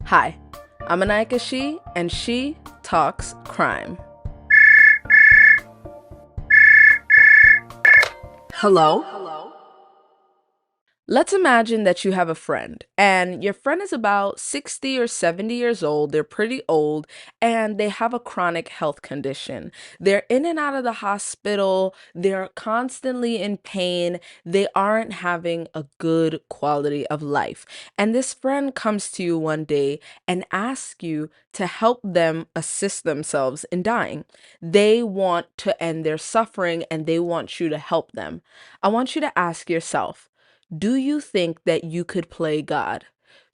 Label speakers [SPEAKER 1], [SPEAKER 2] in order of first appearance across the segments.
[SPEAKER 1] Hi, I'm Anayika She, and she talks crime.
[SPEAKER 2] Hello?
[SPEAKER 1] Let's imagine that you have a friend, and your friend is about 60 or 70 years old. They're pretty old, and they have a chronic health condition. They're in and out of the hospital, they're constantly in pain, they aren't having a good quality of life. And this friend comes to you one day and asks you to help them assist themselves in dying. They want to end their suffering and they want you to help them. I want you to ask yourself, do you think that you could play God?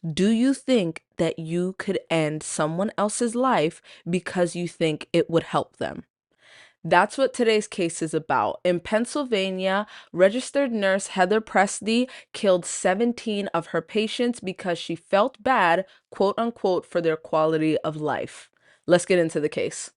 [SPEAKER 1] Do you think that you could end someone else's life because you think it would help them? That's what today's case is about. In Pennsylvania, registered nurse Heather Pressdee killed 17 of her patients because she felt bad, quote unquote, for their quality of life. Let's get into the case.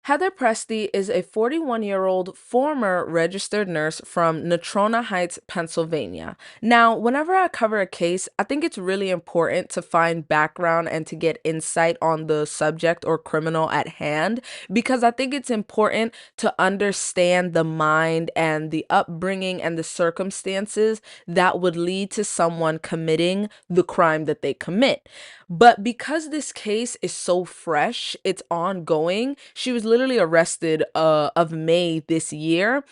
[SPEAKER 1] Heather Pressdee is a 41-year-old former registered nurse from Natrona Heights, Pennsylvania. Now, whenever I cover a case, I think it's really important to find background and to get insight on the subject or criminal at hand because I think it's important to understand the mind and the upbringing and the circumstances that would lead to someone committing the crime that they commit. But because this case is so fresh, it's ongoing. She was literally arrested of May this year.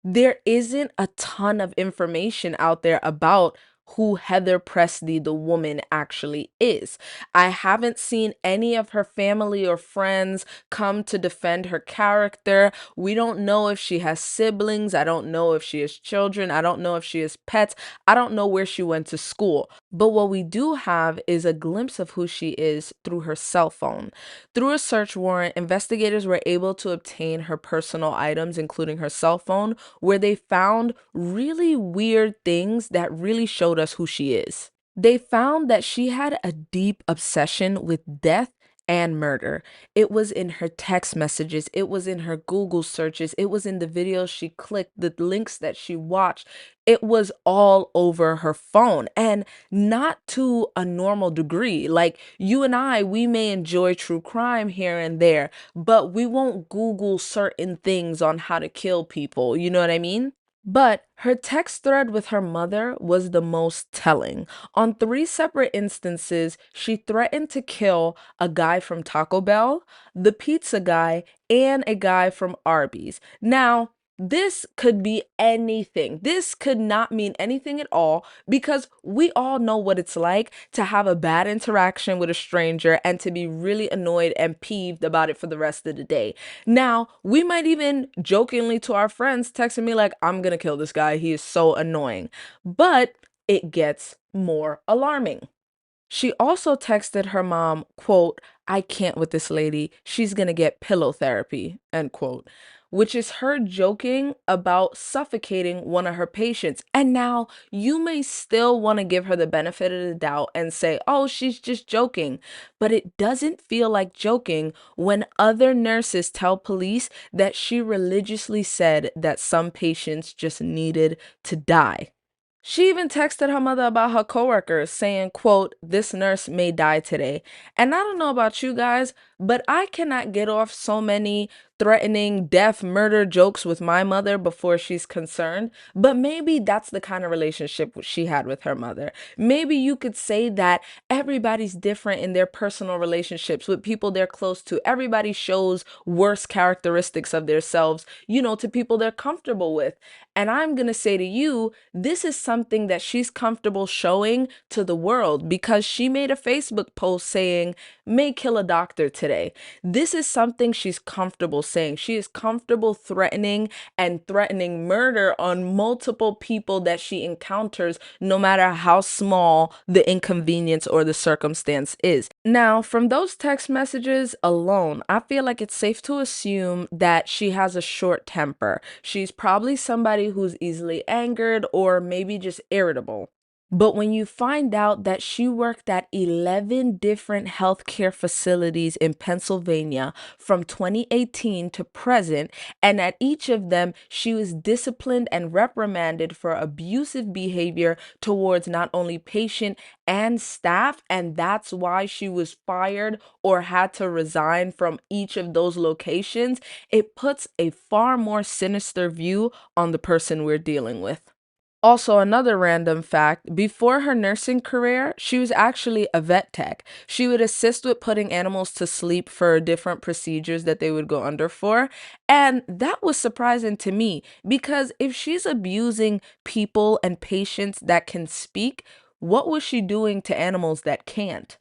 [SPEAKER 1] There isn't a ton of information out there about who Heather Pressdee, the woman, actually is. I haven't seen any of her family or friends come to defend her character. We don't know if she has siblings. I don't know if she has children. I don't know if she has pets. I don't know where she went to school. But what we do have is a glimpse of who she is through her cell phone. Through a search warrant, investigators were able to obtain her personal items, including her cell phone, where they found really weird things that really showed us who she is. They found that she had a deep obsession with death and murder. It was in her text messages, it was in her Google searches, it was in the videos she clicked, the links that she watched. It was all over her phone and not to a normal degree. Like you and I, we may enjoy true crime here and there, but we won't Google certain things on how to kill people. You know what I mean? But her text thread with her mother was the most telling. On three separate instances, she threatened to kill a guy from Taco Bell, the pizza guy, and a guy from Arby's. Now, this could be anything. This could not mean anything at all because we all know what it's like to have a bad interaction with a stranger and to be really annoyed and peeved about it for the rest of the day. Now, we might even jokingly to our friends texting me like, I'm gonna kill this guy. He is so annoying. But it gets more alarming. She also texted her mom, quote, I can't with this lady. She's gonna get pillow therapy, end quote, which is her joking about suffocating one of her patients. And now you may still want to give her the benefit of the doubt and say, oh, she's just joking. But it doesn't feel like joking when other nurses tell police that she religiously said that some patients just needed to die. She even texted her mother about her coworkers saying, quote, this nurse may die today. And I don't know about you guys, but I cannot get off so many threatening death, murder jokes with my mother before she's concerned. But maybe that's the kind of relationship she had with her mother. Maybe you could say that everybody's different in their personal relationships with people they're close to. Everybody shows worse characteristics of themselves, to people they're comfortable with. And I'm going to say to you, this is something that she's comfortable showing to the world because she made a Facebook post saying, may kill a doctor today. This is something she's comfortable saying. She is comfortable threatening and threatening murder on multiple people that she encounters, no matter how small the inconvenience or the circumstance is. Now, from those text messages alone, I feel like it's safe to assume that she has a short temper. She's probably somebody who's easily angered or maybe just irritable. But when you find out that she worked at 11 different healthcare facilities in Pennsylvania from 2018 to present, and at each of them, she was disciplined and reprimanded for abusive behavior towards not only patient and staff, and that's why she was fired or had to resign from each of those locations, it puts a far more sinister view on the person we're dealing with. Also, another random fact, before her nursing career, she was actually a vet tech. She would assist with putting animals to sleep for different procedures that they would go under for. And that was surprising to me because if she's abusing people and patients that can speak, what was she doing to animals that can't?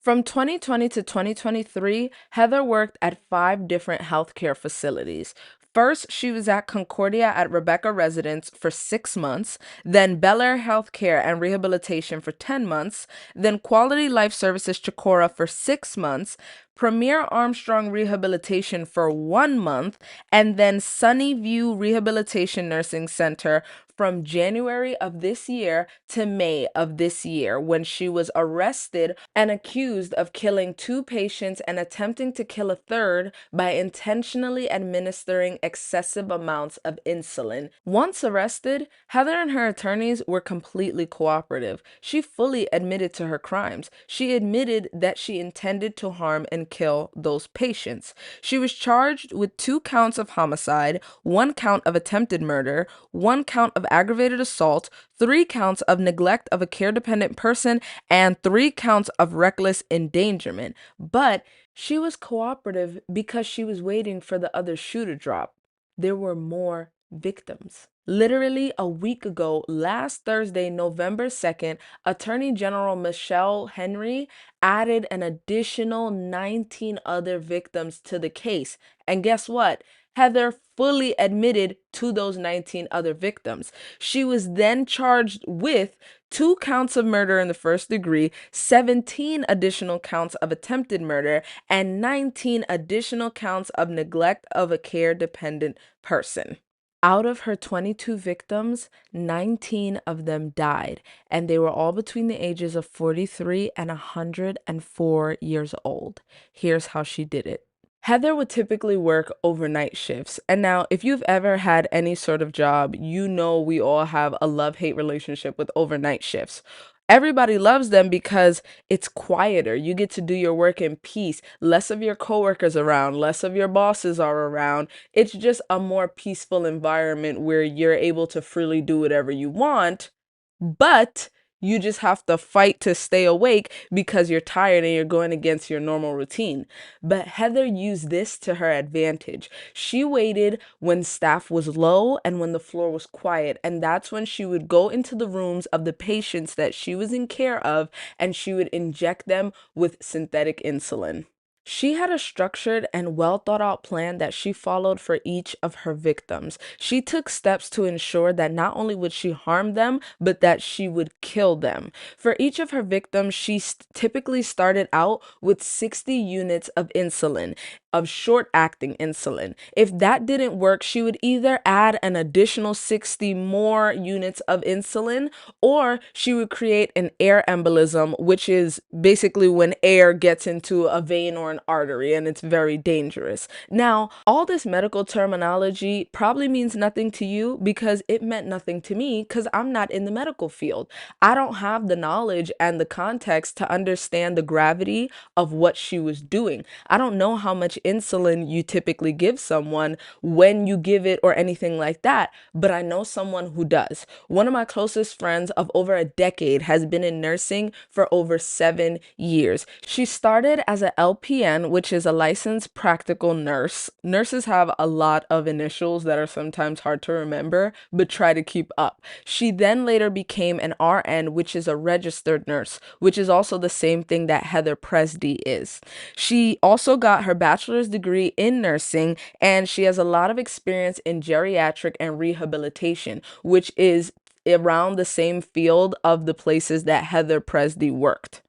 [SPEAKER 1] From 2020 to 2023, Heather worked at 5 different healthcare facilities. First, she was at Concordia at Rebecca Residence for 6 months, then Bel Air Healthcare and Rehabilitation for 10 months, then Quality Life Services Chicora for 6 months, Premier Armstrong Rehabilitation for 1 month, and then Sunnyview Rehabilitation Nursing Center from January of this year to May of this year when she was arrested and accused of killing 2 patients and attempting to kill a third by intentionally administering excessive amounts of insulin. Once arrested, Heather and her attorneys were completely cooperative. She fully admitted to her crimes. She admitted that she intended to harm and kill those patients. She was charged with 2 counts of homicide, 1 count of attempted murder, 1 count of aggravated assault, 3 counts of neglect of a care dependent person, and 3 counts of reckless endangerment. But she was cooperative because she was waiting for the other shoe to drop. There were more victims. Literally a week ago, last Thursday, November 2nd, Attorney General Michelle Henry added an additional 19 other victims to the case. And guess what? Heather fully admitted to those 19 other victims. She was then charged with 2 counts of murder in the first degree, 17 additional counts of attempted murder, and 19 additional counts of neglect of a care dependent person. Out of her 22 victims, 19 of them died, and they were all between the ages of 43 and 104 years old. Here's how she did it. Heather would typically work overnight shifts. And now, if you've ever had any sort of job, you know we all have a love-hate relationship with overnight shifts. Everybody loves them because it's quieter. You get to do your work in peace. Less of your coworkers around, less of your bosses are around. It's just a more peaceful environment where you're able to freely do whatever you want, but you just have to fight to stay awake because you're tired and you're going against your normal routine. But Heather used this to her advantage. She waited when staff was low and when the floor was quiet, and that's when she would go into the rooms of the patients that she was in care of and she would inject them with synthetic insulin. She had a structured and well thought out plan that she followed for each of her victims. She took steps to ensure that not only would she harm them, but that she would kill them. For each of her victims, she typically started out with 60 units of insulin, of short acting insulin. If that didn't work, she would either add an additional 60 more units of insulin, or she would create an air embolism, which is basically when air gets into a vein or an artery, and it's very dangerous. Now, all this medical terminology probably means nothing to you because it meant nothing to me because I'm not in the medical field. I don't have the knowledge and the context to understand the gravity of what she was doing. I don't know how much insulin you typically give someone, when you give it, or anything like that, but I know someone who does. One of my closest friends of over a decade has been in nursing for over 7 years. She started as a LPN, which is a licensed practical nurse. Nurses have a lot of initials that are sometimes hard to remember, but try to keep up. She then later became an RN, which is a registered nurse, which is also the same thing that Heather Pressdee is. She also got her bachelor's degree in nursing, and she has a lot of experience in geriatric and rehabilitation, which is around the same field of the places that Heather Pressdee worked.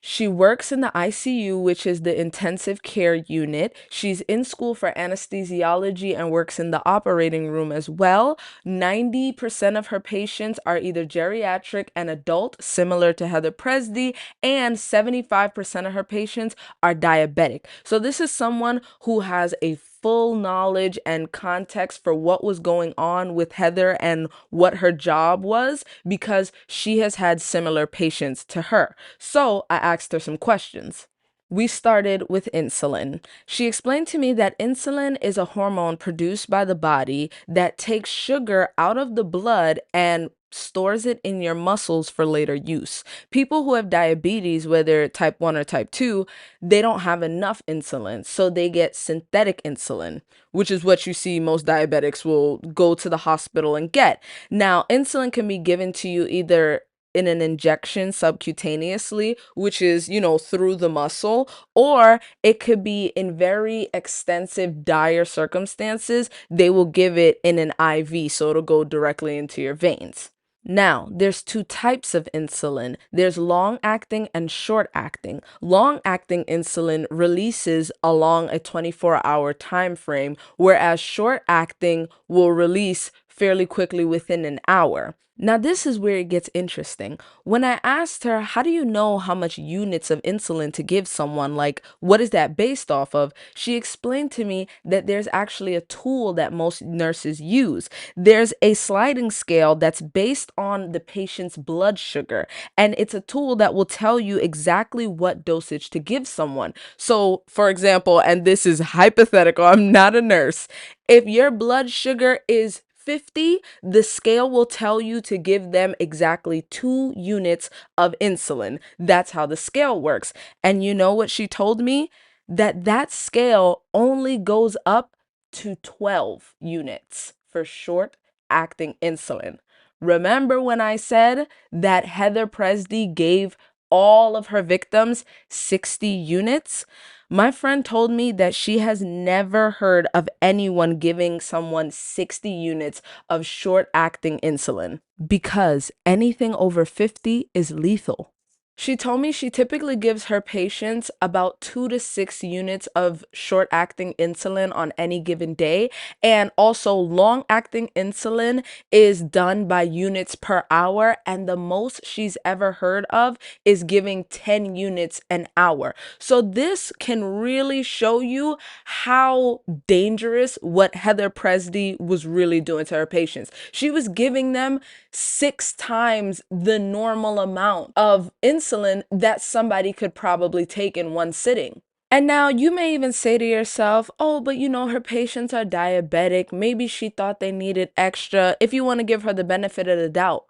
[SPEAKER 1] She works in the ICU, which is the intensive care unit. She's in school for anesthesiology and works in the operating room as well. 90% of her patients are either geriatric and adult, similar to Heather Pressdee, and 75% of her patients are diabetic. So this is someone who has a full knowledge and context for what was going on with Heather and what her job was because she has had similar patients to her. So I asked her some questions. We started with insulin. She explained to me that insulin is a hormone produced by the body that takes sugar out of the blood and stores it in your muscles for later use. People who have diabetes, whether type 1 or type 2, they don't have enough insulin, so they get synthetic insulin, which is what you see most diabetics will go to the hospital and get. Now, insulin can be given to you either in an injection subcutaneously, which is, through the muscle, or it could be in very extensive, dire circumstances, they will give it in an IV, so it'll go directly into your veins. Now, there's two types of insulin. There's long-acting and short-acting. Long-acting insulin releases along a 24-hour time frame, whereas short-acting will release fairly quickly within an hour. Now, this is where it gets interesting. When I asked her, how do you know how much units of insulin to give someone? Like, what is that based off of? She explained to me that there's actually a tool that most nurses use. There's a sliding scale that's based on the patient's blood sugar, and it's a tool that will tell you exactly what dosage to give someone. So, for example, and this is hypothetical, I'm not a nurse, if your blood sugar is 50, the scale will tell you to give them exactly 2 units of insulin. That's how the scale works. And you know what she told me? That scale only goes up to 12 units for short acting insulin. Remember when I said that Heather Pressdee gave all of her victims 60 units? My friend told me that she has never heard of anyone giving someone 60 units of short acting insulin because anything over 50 is lethal. She told me she typically gives her patients about 2 to 6 units of short acting insulin on any given day. And also, long acting insulin is done by units per hour. And the most she's ever heard of is giving 10 units an hour. So, this can really show you how dangerous what Heather Pressdee was really doing to her patients. She was giving them 6 times the normal amount of insulin that somebody could probably take in one sitting. And now you may even say to yourself, oh, but her patients are diabetic. Maybe she thought they needed extra. If you want to give her the benefit of the doubt.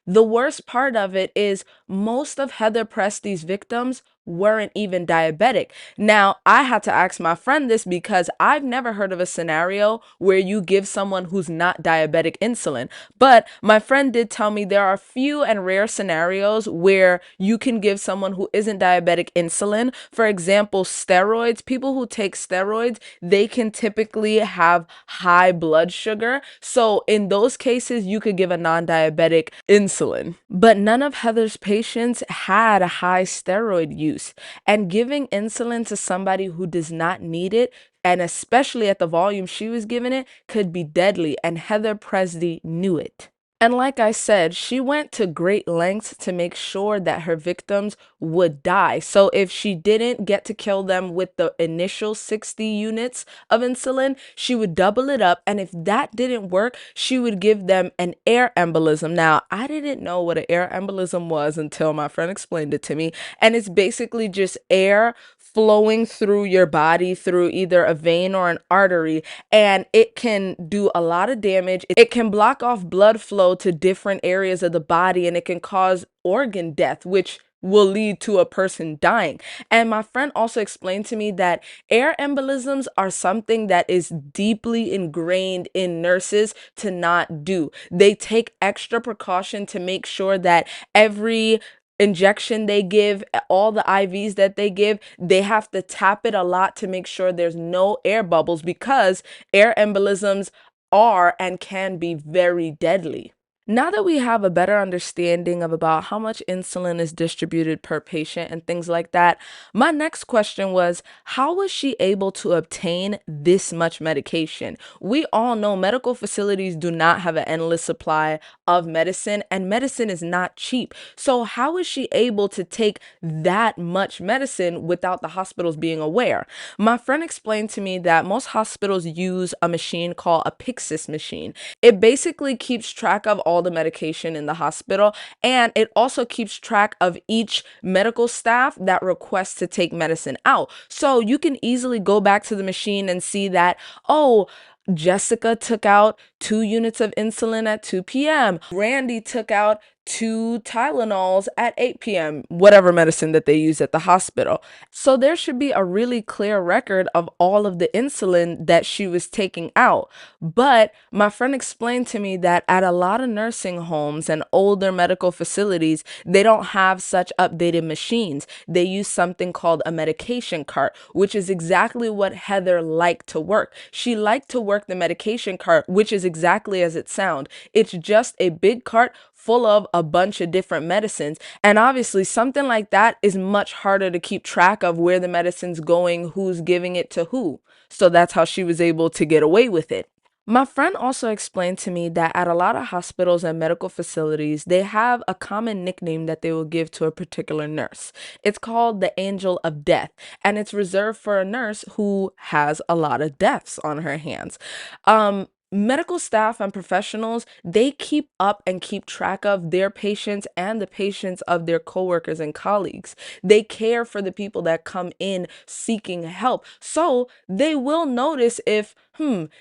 [SPEAKER 1] The worst part of it is most of Heather Pressdee's victims weren't even diabetic. Now, I had to ask my friend this because I've never heard of a scenario where you give someone who's not diabetic insulin. But my friend did tell me there are few and rare scenarios where you can give someone who isn't diabetic insulin. For example, steroids. People who take steroids, they can typically have high blood sugar. So in those cases, you could give a non-diabetic insulin. But none of Heather's patients had a high steroid use. And giving insulin to somebody who does not need it, and especially at the volume she was giving it, could be deadly. And Heather Pressdee knew it. And like I said, she went to great lengths to make sure that her victims would die. So if she didn't get to kill them with the initial 60 units of insulin, she would double it up. And if that didn't work, she would give them an air embolism. Now, I didn't know what an air embolism was until my friend explained it to me. And it's basically just air flowing through your body through either a vein or an artery, and it can do a lot of damage. It can block off blood flow to different areas of the body, and it can cause organ death, which will lead to a person dying. And my friend also explained to me that air embolisms are something that is deeply ingrained in nurses to not do. They take extra precaution to make sure that every injection they give, all the IVs that they give, they have to tap it a lot to make sure there's no air bubbles because air embolisms are and can be very deadly. Now that we have a better understanding of about how much insulin is distributed per patient and things like that, my next question was, how was she able to obtain this much medication? We all know medical facilities do not have an endless supply of medicine, and medicine is not cheap. So how is she able to take that much medicine without the hospitals being aware? My friend explained to me that most hospitals use a machine called a Pyxis machine. It basically keeps track of all the medication in the hospital, and it also keeps track of each medical staff that requests to take medicine out. So you can easily go back to the machine and see that, oh, Jessica took out 2 units of insulin at 2 p.m. Randy took out 2 Tylenols at 8 p.m., whatever medicine that they use at the hospital. So there should be a really clear record of all of the insulin that she was taking out. But my friend explained to me that at a lot of nursing homes and older medical facilities, they don't have such updated machines. They use something called a medication cart, which is exactly what Heather liked to work. She liked to work the medication cart, which is exactly as it sounds. It's just a big cart full of a bunch of different medicines. And obviously, something like that is much harder to keep track of where the medicine's going, who's giving it to who. So that's how she was able to get away with it. My friend also explained to me that at a lot of hospitals and medical facilities, they have a common nickname that they will give to a particular nurse. It's called the Angel of Death, and it's reserved for a nurse who has a lot of deaths on her hands. Medical staff and professionals, they keep up and keep track of their patients and the patients of their coworkers and colleagues. They care for the people that come in seeking help. So they will notice if,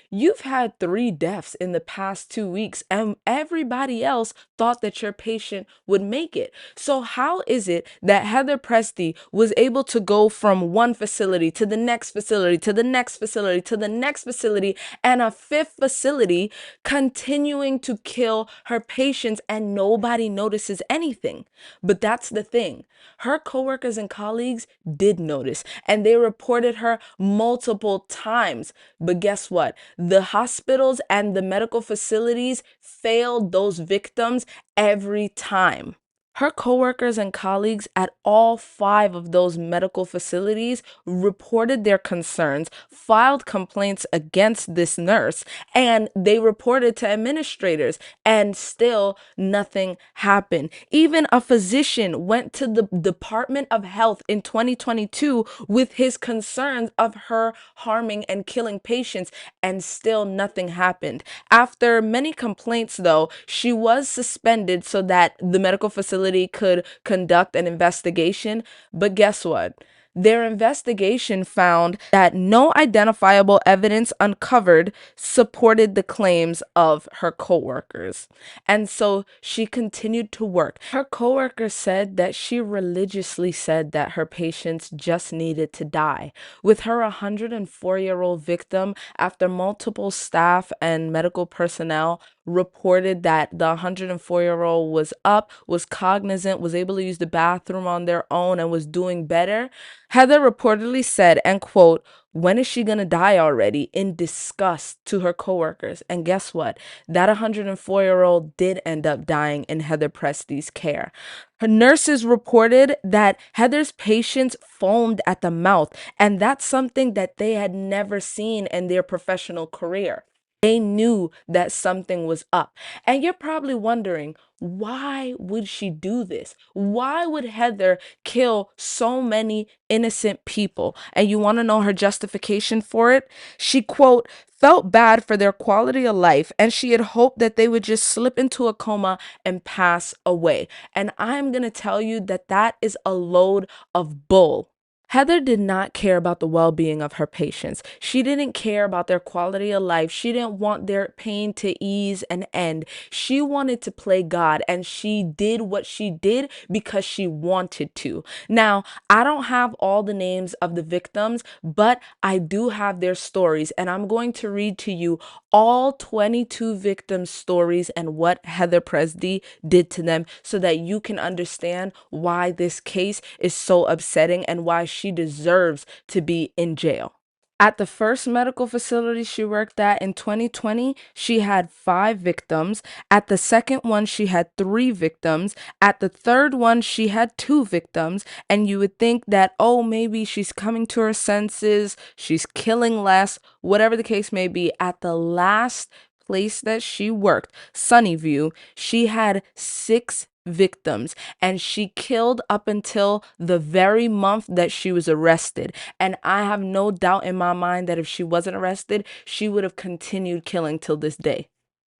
[SPEAKER 1] you've had 3 deaths in the past 2 weeks, and everybody else thought that your patient would make it. So, how is it that Heather Pressdee was able to go from one facility to the next facility to the next facility to the next facility and a fifth facility, continuing to kill her patients, and nobody notices anything? But that's the thing. Her coworkers and colleagues did notice, and they reported her multiple times. But guess what? The hospitals and the medical facilities failed those victims every time. Her coworkers and colleagues at all 5 of those medical facilities reported their concerns, filed complaints against this nurse, and they reported to administrators, and still nothing happened. Even a physician went to the Department of Health in 2022 with his concerns of her harming and killing patients, and still nothing happened. After many complaints, though, she was suspended so that the medical facility could conduct an investigation. But guess what? Their investigation found that no identifiable evidence uncovered supported the claims of her coworkers. And so she continued to work. Her coworkers said that she religiously said that her patients just needed to die. With her 104-year-old victim, after multiple staff and medical personnel reported that the 104-year-old was up, was cognizant, was able to use the bathroom on their own, and was doing better, Heather reportedly said, and quote, "When is she going to die already?" in disgust to her coworkers. And guess what? That 104-year-old did end up dying in Heather Prestdee's care. Her nurses reported that Heather's patients foamed at the mouth, and that's something that they had never seen in their professional career. They knew that something was up. And you're probably wondering, why would she do this? Why would Heather kill so many innocent people? And you want to know her justification for it? She, quote, felt bad for their quality of life, and she had hoped that they would just slip into a coma and pass away. And I'm going to tell you that that is a load of bull. Heather did not care about the well being of her patients. She didn't care about their quality of life. She didn't want their pain to ease and end. She wanted to play God, and she did what she did because she wanted to. Now, I don't have all the names of the victims, but I do have their stories, and I'm going to read to you all 22 victims' stories and what Heather Pressdee did to them so that you can understand why this case is so upsetting and why she deserves to be in jail. At the first medical facility she worked at in 2020, she had 5 victims. At the second one, she had 3 victims. At the third one, she had 2 victims. And you would think that, oh, maybe she's coming to her senses, she's killing less, whatever the case may be. At the last place that she worked, Sunnyview, she had 6 victims, and she killed up until the very month that she was arrested. And I have no doubt in my mind that if she wasn't arrested, she would have continued killing till this day.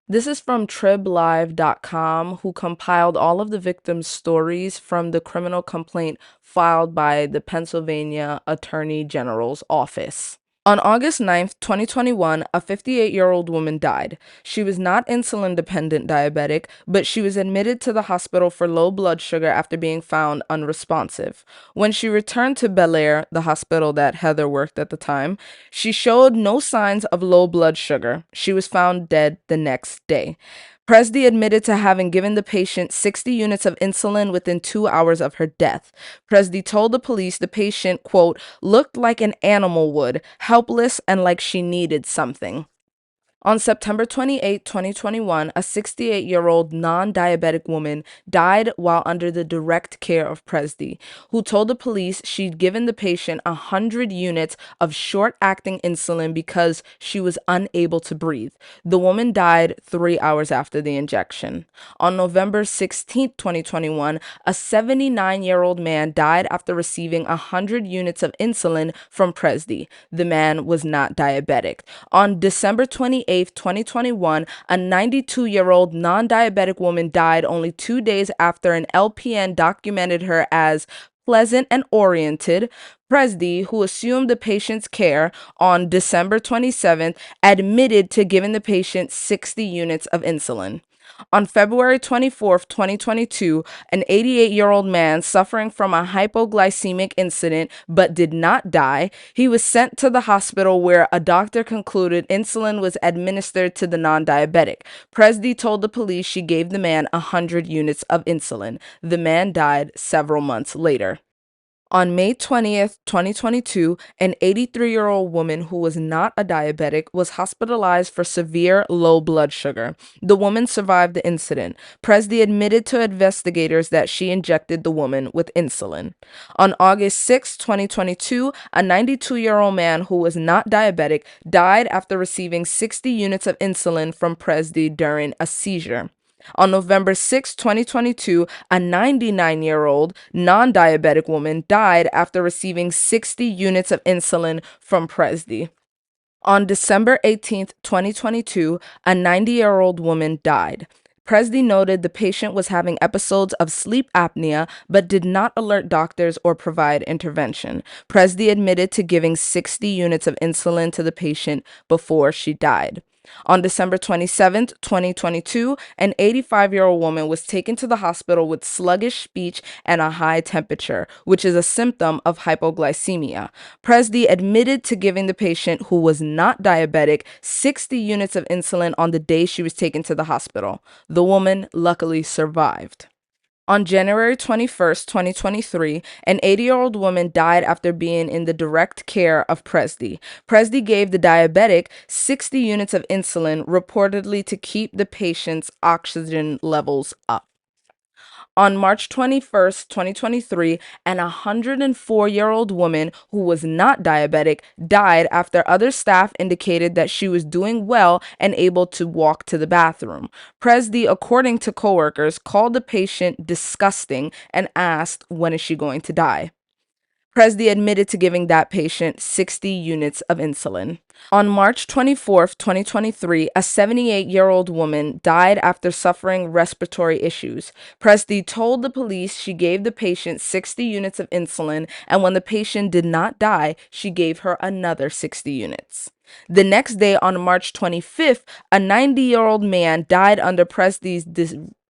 [SPEAKER 1] This is from triblive.com, who compiled all of the victims' stories from the criminal complaint filed by the Pennsylvania Attorney General's office. On August 9th, 2021, a 58-year-old woman died. She was not insulin-dependent diabetic, but she was admitted to the hospital for low blood sugar after being found unresponsive. When she returned to Bel Air, the hospital that Heather worked at the time, she showed no signs of low blood sugar. She was found dead the next day. Pressdee admitted to having given the patient 60 units of insulin within 2 hours of her death. Pressdee told the police the patient, quote, looked like an animal would, helpless and like she needed something. On September 28, 2021, a 68-year-old non-diabetic woman died while under the direct care of Pressdee, who told the police she'd given the patient 100 units of short-acting insulin because she was unable to breathe. The woman died 3 hours after the injection. On November 16, 2021, a 79-year-old man died after receiving 100 units of insulin from Pressdee. The man was not diabetic. On December 28, 2021, a 92-year-old non-diabetic woman died only 2 days after an LPN documented her as pleasant and oriented. Pressdee, who assumed the patient's care on December 27th, admitted to giving the patient 60 units of insulin. On February 24th, 2022, an 88-year-old man suffering from a hypoglycemic incident but did not die, he was sent to the hospital where a doctor concluded insulin was administered to the non-diabetic. Pressdee told the police she gave the man 100 units of insulin. The man died several months later. On May 20th, 2022, an 83-year-old woman who was not a diabetic was hospitalized for severe low blood sugar. The woman survived the incident. Pressdee admitted to investigators that she injected the woman with insulin. On August 6, 2022, a 92-year-old man who was not diabetic died after receiving 60 units of insulin from Pressdee during a seizure. On November 6, 2022, a 99-year-old non-diabetic woman died after receiving 60 units of insulin from Pressdee. On December 18, 2022, a 90-year-old woman died. Pressdee noted the patient was having episodes of sleep apnea but did not alert doctors or provide intervention. Pressdee admitted to giving 60 units of insulin to the patient before she died. On December 27, 2022, an 85-year-old woman was taken to the hospital with sluggish speech and a high temperature, which is a symptom of hypoglycemia. Pressdee admitted to giving the patient, who was not diabetic, 60 units of insulin on the day she was taken to the hospital. The woman luckily survived. On January 21st, 2023, an 80-year-old woman died after being in the direct care of Pressdee. Pressdee gave the diabetic 60 units of insulin, reportedly to keep the patient's oxygen levels up. On March 21st, 2023, an 104-year-old woman who was not diabetic died after other staff indicated that she was doing well and able to walk to the bathroom. Pressdee, according to coworkers, called the patient disgusting and asked, when is she going to die? Pressdee admitted to giving that patient 60 units of insulin. On March 24th, 2023, a 78-year-old woman died after suffering respiratory issues. Pressdee told the police she gave the patient 60 units of insulin, and when the patient did not die, she gave her another 60 units. The next day, on March 25th, a 90-year-old man died under Pressdee's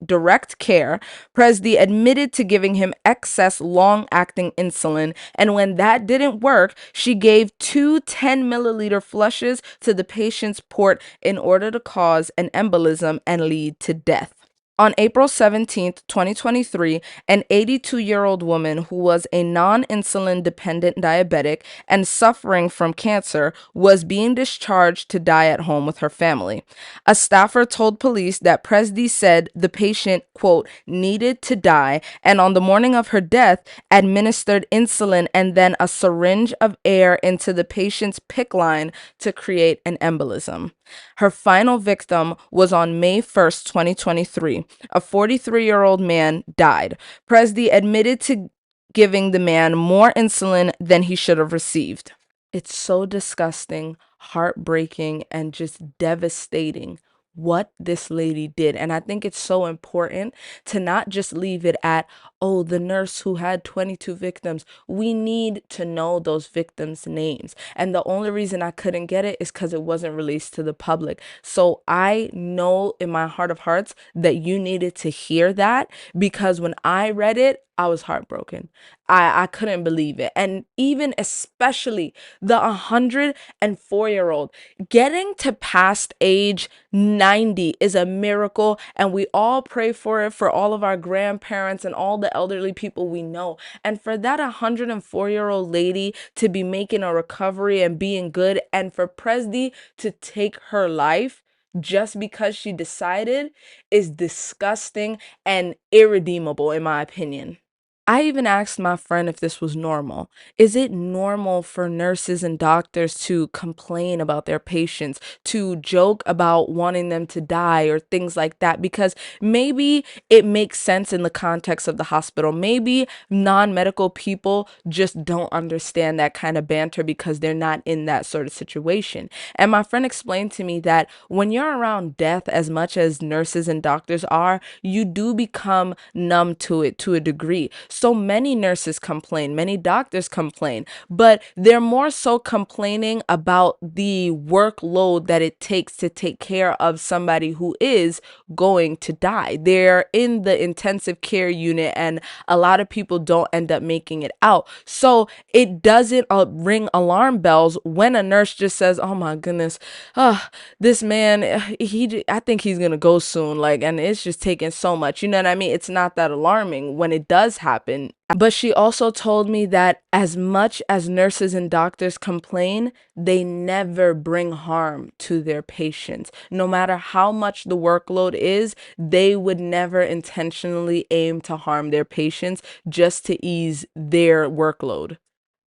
[SPEAKER 1] direct care. Pressdee admitted to giving him excess long-acting insulin, and when that didn't work, she gave 2 10-milliliter flushes to the patient's port in order to cause an embolism and lead to death. On April 17th, 2023, an 82-year-old woman who was a non-insulin dependent diabetic and suffering from cancer was being discharged to die at home with her family. A staffer told police that Pressdee said the patient, quote, needed to die, and on the morning of her death, administered insulin and then a syringe of air into the patient's PICC line to create an embolism. Her final victim was on May 1st, 2023. A 43-year-old man died. Pressdee admitted to giving the man more insulin than he should have received. It's so disgusting, heartbreaking, and just devastating what this lady did. And I think it's so important to not just leave it at, oh, the nurse who had 22 victims. We need to know those victims' names. And the only reason I couldn't get it is because it wasn't released to the public. So I know in my heart of hearts that you needed to hear that, because when I read it, I was heartbroken. I couldn't believe it. And even especially the 104-year-old getting to past age 90 is a miracle. And we all pray for it for all of our grandparents and all the elderly people we know. And for that 104-year-old lady to be making a recovery and being good, and for Pressdee to take her life just because she decided, is disgusting and irredeemable, in my opinion. I even asked my friend if this was normal. Is it normal for nurses and doctors to complain about their patients, to joke about wanting them to die or things like that? Because maybe it makes sense in the context of the hospital. Maybe non-medical people just don't understand that kind of banter because they're not in that sort of situation. And my friend explained to me that when you're around death as much as nurses and doctors are, you do become numb to it to a degree. So many nurses complain, many doctors complain, but they're more so complaining about the workload that it takes to take care of somebody who is going to die. They're in the intensive care unit, and a lot of people don't end up making it out. So it doesn't ring alarm bells when a nurse just says, "Oh my goodness, this man, I think he's gonna go soon." Like, and it's just taking so much. You know what I mean? It's not that alarming when it does happen. But she also told me that as much as nurses and doctors complain, they never bring harm to their patients. No matter how much the workload is, they would never intentionally aim to harm their patients just to ease their workload.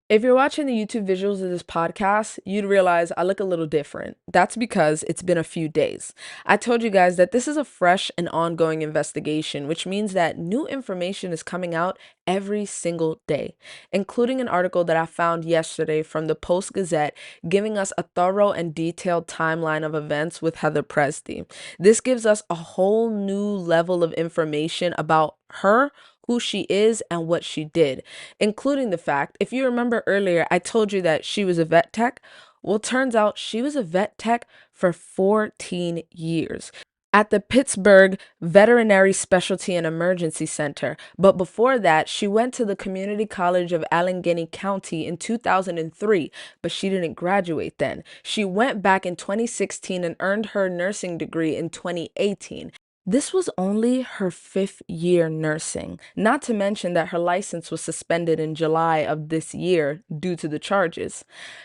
[SPEAKER 1] If you're watching the YouTube visuals of this podcast, you'd realize I look a little different. That's because it's been a few days. I told you guys that this is a fresh and ongoing investigation, which means that new information is coming out every single day, including an article that I found yesterday from the Post-Gazette giving us a thorough and detailed timeline of events with Heather Pressdee. This gives us a whole new level of information about her, who she is, and what she did, including the fact, if you remember earlier, I told you that she was a vet tech. Well, turns out she was a vet tech for 14 years at the Pittsburgh Veterinary Specialty and Emergency Center. But before that, she went to the Community College of Allegheny County in 2003, but she didn't graduate then. She went back in 2016 and earned her nursing degree in 2018. This was only her 5th year nursing, not to mention that her license was suspended in July of this year due to the charges.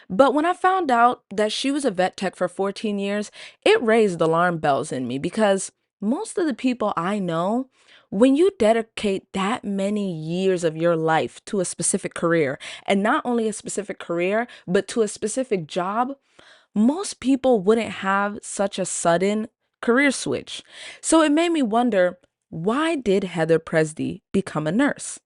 [SPEAKER 1] But when I found out that she was a vet tech for 14 years, it raised alarm bells in me, because most of the people I know, when you dedicate that many years of your life to a specific career, and not only a specific career, but to a specific job, most people wouldn't have such a sudden career switch. So it made me wonder, why did Heather Pressdee become a nurse?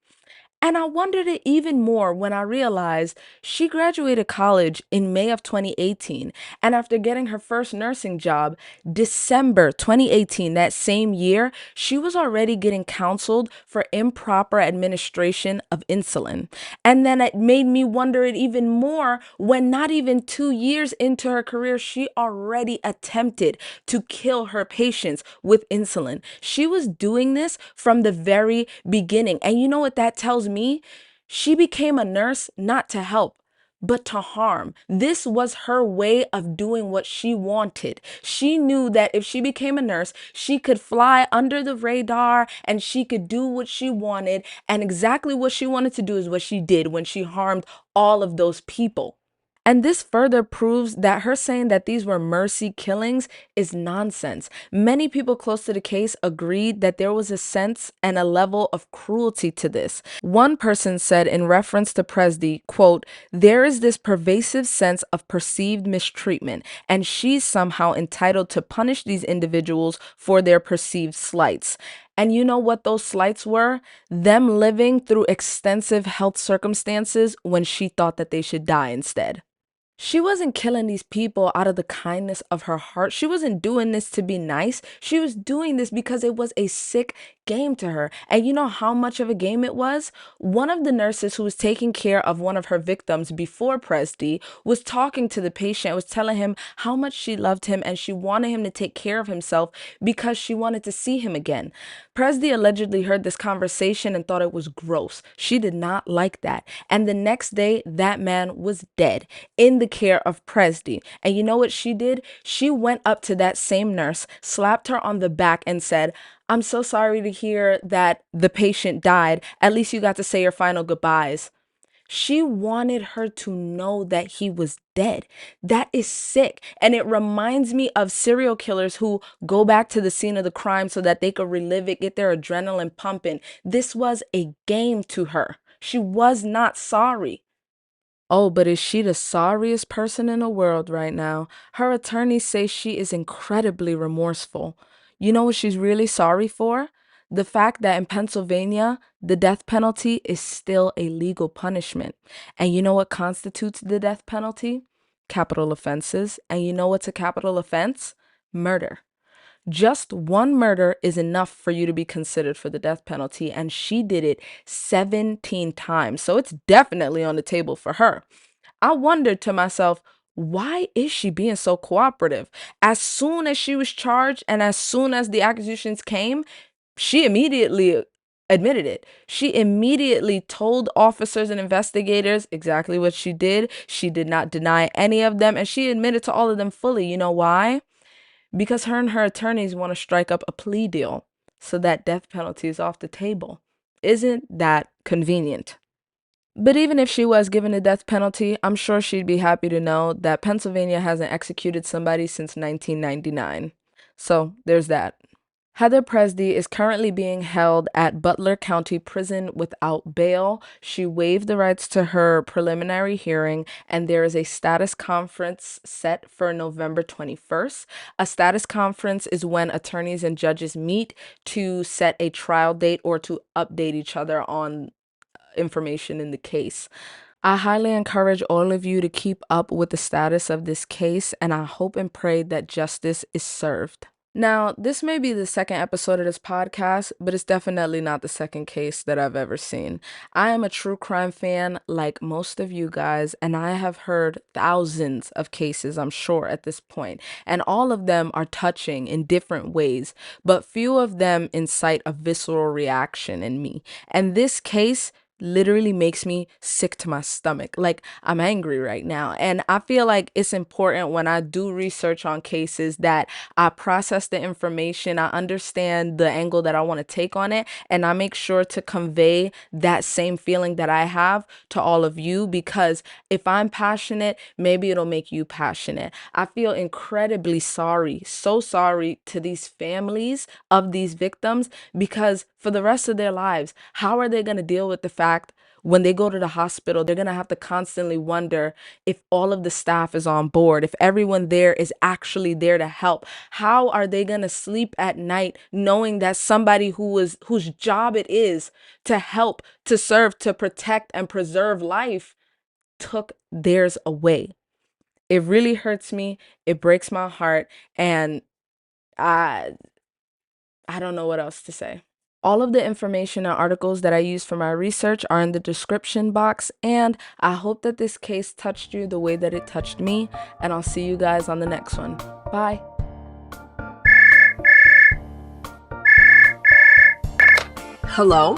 [SPEAKER 1] And I wondered it even more when I realized she graduated college in May of 2018. And after getting her first nursing job, December 2018, that same year, she was already getting counseled for improper administration of insulin. And then it made me wonder it even more when not even 2 years into her career, she already attempted to kill her patients with insulin. She was doing this from the very beginning. And you know what that tells me? She became a nurse not to help, but to harm. This was her way of doing what she wanted. She knew that if she became a nurse, she could fly under the radar and she could do what she wanted. And exactly what she wanted to do is what she did when she harmed all of those people. And this further proves that her saying that these were mercy killings is nonsense. Many people close to the case agreed that there was a sense and a level of cruelty to this. One person said in reference to Pressdee, quote, "There is this pervasive sense of perceived mistreatment, and she's somehow entitled to punish these individuals for their perceived slights." And you know what those slights were? Them living through extensive health circumstances when she thought that they should die instead. She wasn't killing these people out of the kindness of her heart. She wasn't doing this to be nice. She was doing this because it was a sick game to her. And you know how much of a game it was? One of the nurses who was taking care of one of her victims before Pressdee was talking to the patient, was telling him how much she loved him and she wanted him to take care of himself because she wanted to see him again. Pressdee allegedly heard this conversation and thought it was gross. She did not like that. And the next day, that man was dead in the care of Pressdee. And you know what she did? She went up to that same nurse, slapped her on the back and said, "I'm so sorry to hear that the patient died. At least you got to say your final goodbyes." She wanted her to know that he was dead. That is sick. And it reminds me of serial killers who go back to the scene of the crime so that they could relive it, get their adrenaline pumping. This was a game to her. She was not sorry. Oh, but is she the sorriest person in the world right now? Her attorneys say she is incredibly remorseful. You know what she's really sorry for? The fact that in Pennsylvania, the death penalty is still a legal punishment. And you know what constitutes the death penalty? Capital offenses. And you know what's a capital offense? Murder. Just one murder is enough for you to be considered for the death penalty, and she did it 17 times. So it's definitely on the table for her. I wondered to myself, why is she being so cooperative? As soon as she was charged and as soon as the accusations came, she immediately admitted it. She immediately told officers and investigators exactly what she did. She did not deny any of them, and she admitted to all of them fully. You know why? Because her and her attorneys want to strike up a plea deal so that death penalty is off the table. Isn't that convenient? But even if she was given a death penalty, I'm sure she'd be happy to know that Pennsylvania hasn't executed somebody since 1999. So there's that. Heather Pressdee is currently being held at Butler County Prison without bail. She waived the rights to her preliminary hearing, and there is a status conference set for November 21st. A status conference is when attorneys and judges meet to set a trial date or to update each other on information in the case. I highly encourage all of you to keep up with the status of this case, and I hope and pray that justice is served. Now, this may be the second episode of this podcast, but it's definitely not the second case that I've ever seen. I am a true crime fan like most of you guys, and I have heard thousands of cases, I'm sure, at this point, and all of them are touching in different ways, but few of them incite a visceral reaction in me. And this case literally makes me sick to my stomach. Like, I'm angry right now. And I feel like it's important when I do research on cases that I process the information, I understand the angle that I want to take on it, and I make sure to convey that same feeling that I have to all of you, because if I'm passionate, maybe it'll make you passionate. I feel incredibly sorry, so sorry to these families of these victims, because for the rest of their lives, how are they going to deal with the fact when they go to the hospital, they're going to have to constantly wonder if all of the staff is on board, if everyone there is actually there to help. How are they going to sleep at night knowing that somebody whose job it is to help, to serve, to protect and preserve life took theirs away? It really hurts me. It breaks my heart, and I I don't know what else to say. All of the information and articles that I used for my research are in the description box, and I hope that this case touched you the way that it touched me, and I'll see you guys on the next one. Bye.
[SPEAKER 2] Hello?